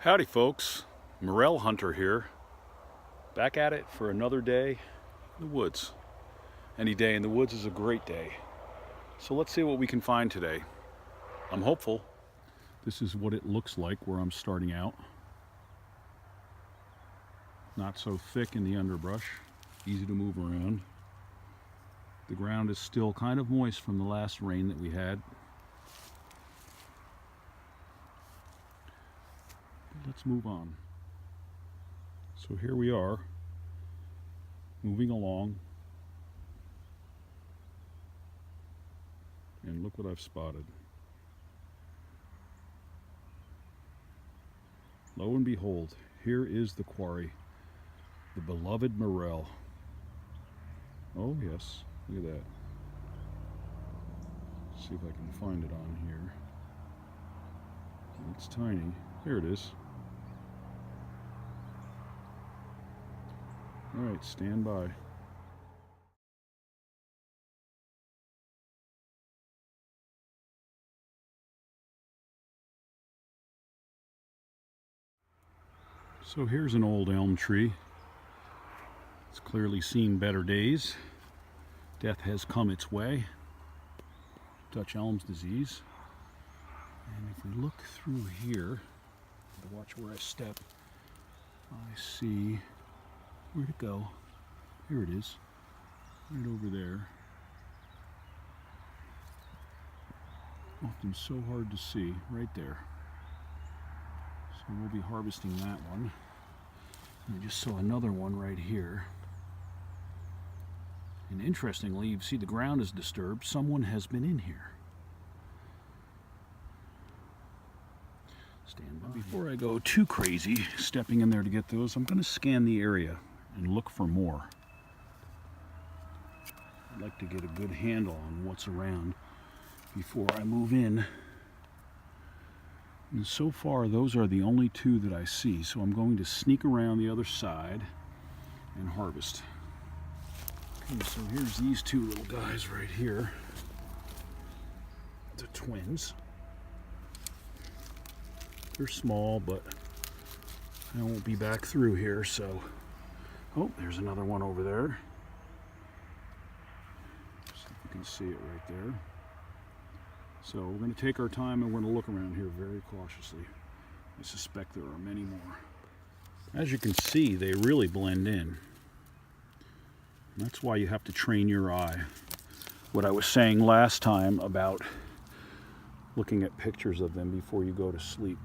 Howdy folks, Morel Hunter here, back at it for another day in the woods. Any day in the woods is a great day. So let's see what we can find today. I'm hopeful. This is what it looks like where I'm starting out. Not so thick in the underbrush, easy to move around. The ground is still kind of moist from the last rain that we had. Let's move on. So here we are, moving along, and look what I've spotted. Lo and behold, here is the quarry, the beloved Morel. Oh yes, look at that. Let's see if I can find it on here. It's tiny. There it is. All right, stand by. So here's an old elm tree. It's clearly seen better days. Death has come its way. Dutch elm's disease. And if we look through here, watch where I step, I see, where'd it go? Here it is, right over there. Often so hard to see, right there. So we'll be harvesting that one. And I just saw another one right here. And interestingly, you see the ground is disturbed. Someone has been in here. Stand by. Before I go too crazy stepping in there to get those, I'm going to scan the area and look for more. I'd like to get a good handle on what's around before I move in. And so far, those are the only two that I see. So I'm going to sneak around the other side and harvest. Okay, so here's these two little guys right here. The twins. They're small, but I won't be back through here, so... Oh, there's another one over there. See if you can see it right there. So we're going to take our time and we're going to look around here very cautiously. I suspect there are many more. As you can see, they really blend in. That's why you have to train your eye. What I was saying last time about looking at pictures of them before you go to sleep.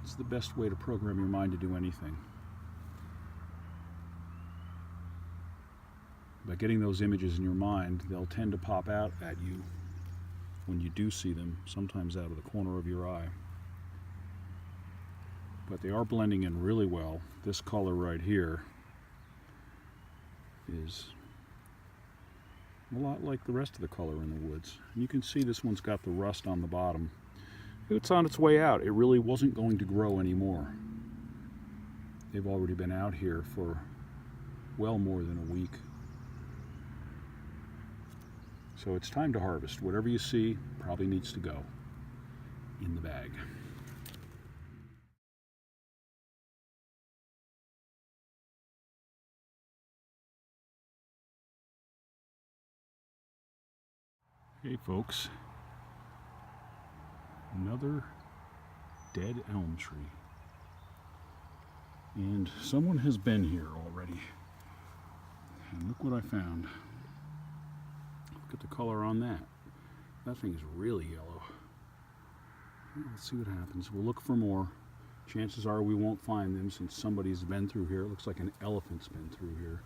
It's the best way to program your mind to do anything. By getting those images in your mind, they'll tend to pop out at you when you do see them, sometimes out of the corner of your eye. But they are blending in really well. This color right here is a lot like the rest of the color in the woods. And you can see this one's got the rust on the bottom. It's on its way out. It really wasn't going to grow anymore. They've already been out here for well more than a week. So it's time to harvest. Whatever you see probably needs to go in the bag. Hey folks, another dead elm tree. And someone has been here already. And look what I found. Look at the color on that. That thing is really yellow. Let's see what happens. We'll look for more. Chances are we won't find them since somebody's been through here. It looks like an elephant's been through here.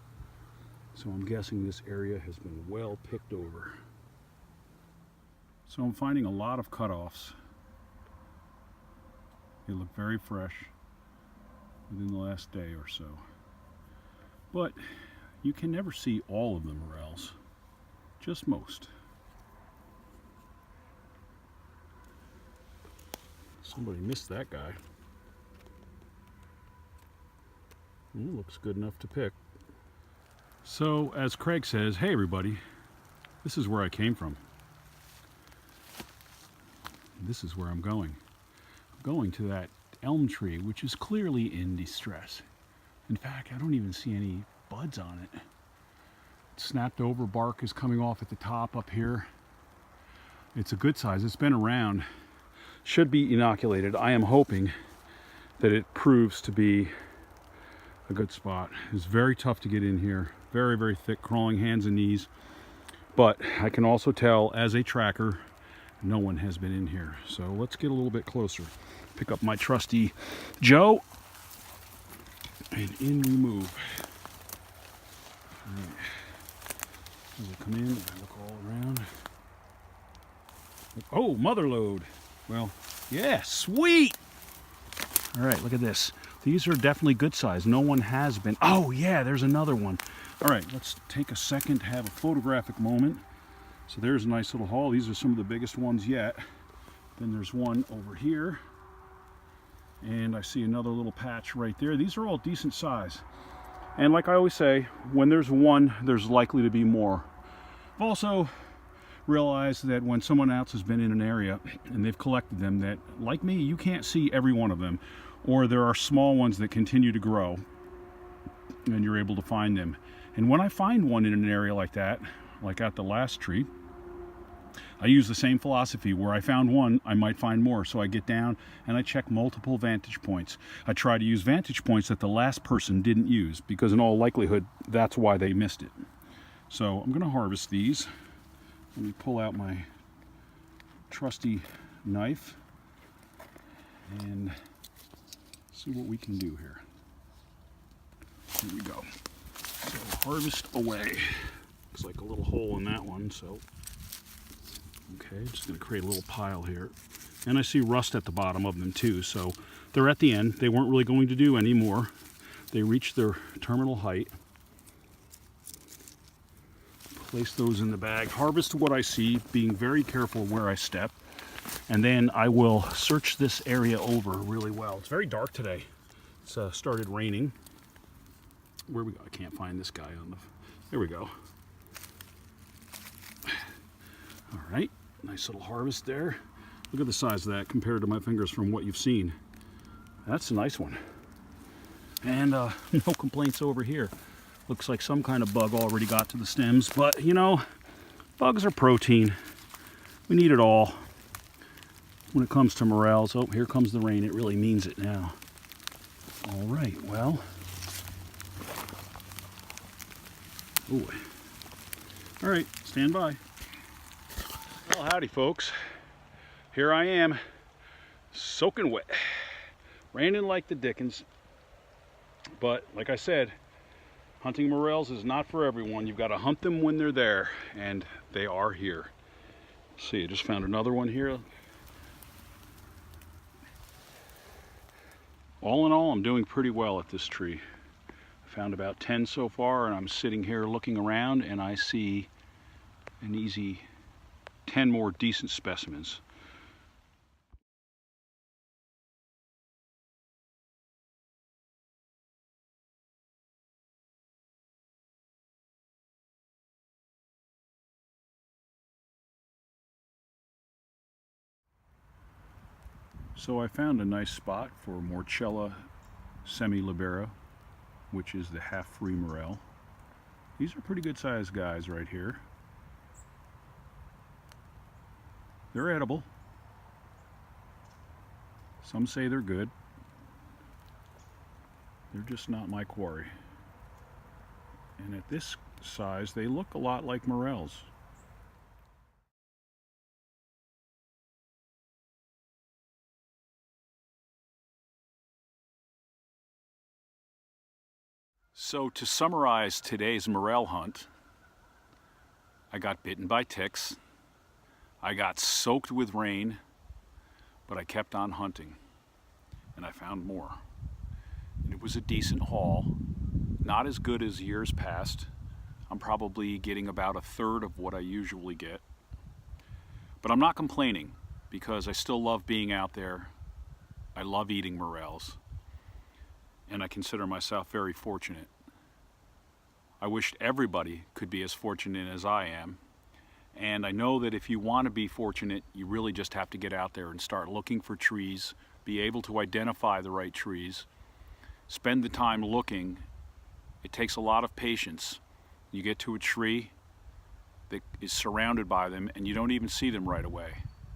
So I'm guessing this area has been well picked over. So I'm finding a lot of cutoffs. They look very fresh within the last day or so. But you can never see all of the morels, just most. Somebody missed that guy. It looks good enough to pick. So as Craig says, hey everybody, this is where I came from. This is where I'm going. I'm going to that elm tree, which is clearly in distress. In fact, I don't even see any buds on it. Snapped over bark is coming off at the top up here. It's a good size. It's been around. Should be inoculated. I am hoping that it proves to be a good spot. It's very tough to get in here. Very, very thick, crawling hands and knees. But I can also tell as a tracker, no one has been in here. So let's get a little bit closer. Pick up my trusty Joe. And in we move. All right. As I come in, I look all around. Oh, mother lode. Well, yeah, sweet. All right, look at this. These are definitely good size. No one has been. Oh, yeah, there's another one. All right, let's take a second to have a photographic moment. So there's a nice little haul. These are some of the biggest ones yet. Then there's one over here. And I see another little patch right there. These are all decent size. And like I always say, when there's one, there's likely to be more. I've also realized that when someone else has been in an area and they've collected them, that like me, you can't see every one of them. Or there are small ones that continue to grow and you're able to find them. And when I find one in an area like that, like at the last tree, I use the same philosophy. Where I found one, I might find more. So I get down and I check multiple vantage points. I try to use vantage points that the last person didn't use, because in all likelihood, that's why they missed it. So I'm going to harvest these. Let me pull out my trusty knife and see what we can do here. Here we go. So harvest away. Looks like a little hole in that one, so okay, just going to create a little pile here. And I see rust at the bottom of them too, so they're at the end. They weren't really going to do any more. They reached their terminal height. Place those in the bag. Harvest what I see, being very careful where I step. And then I will search this area over really well. It's very dark today. It's started raining. Where we go? I can't find this guy on the... There we go. All right, nice little harvest there. Look at the size of that compared to my fingers from what you've seen. That's a nice one. And no complaints over here. Looks like some kind of bug already got to the stems, but you know, bugs are protein. We need it all. When it comes to morels, oh, here comes the rain. It really means it now. All right, well. Ooh. All right, stand by. Well, howdy folks. Here I am, soaking wet. Raining like the dickens. But like I said, hunting morels is not for everyone. You've got to hunt them when they're there, and they are here. See, I just found another one here. All in all, I'm doing pretty well at this tree. I found about 10 so far, and I'm sitting here looking around, and I see an easy 10 more decent specimens. So I found a nice spot for Morchella semilibera, which is the half-free morel. These are pretty good sized guys right here. They're edible. Some say they're good. They're just not my quarry. And at this size, they look a lot like morels. So to summarize today's morel hunt, I got bitten by ticks, I got soaked with rain, but I kept on hunting, and I found more. And it was a decent haul, not as good as years past. I'm probably getting about 1/3 of what I usually get. But I'm not complaining, because I still love being out there. I love eating morels. And I consider myself very fortunate. I wish everybody could be as fortunate as I am. And I know that if you want to be fortunate, you really just have to get out there and start looking for trees be able to identify the right trees, spend the time looking. It takes a lot of patience. You get to a tree that is surrounded by them and you don't even see them right away.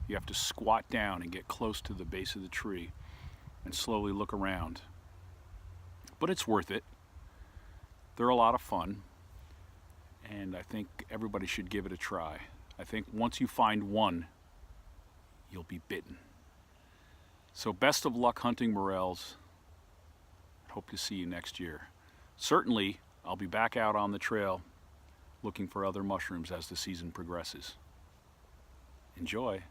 You have to squat down and get close to the base of the tree and slowly look around. But it's worth it. They're a lot of fun, and I think everybody should give it a try. I think once you find one, you'll be bitten. So best of luck hunting morels. Hope to see you next year. Certainly, I'll be back out on the trail looking for other mushrooms as the season progresses. Enjoy.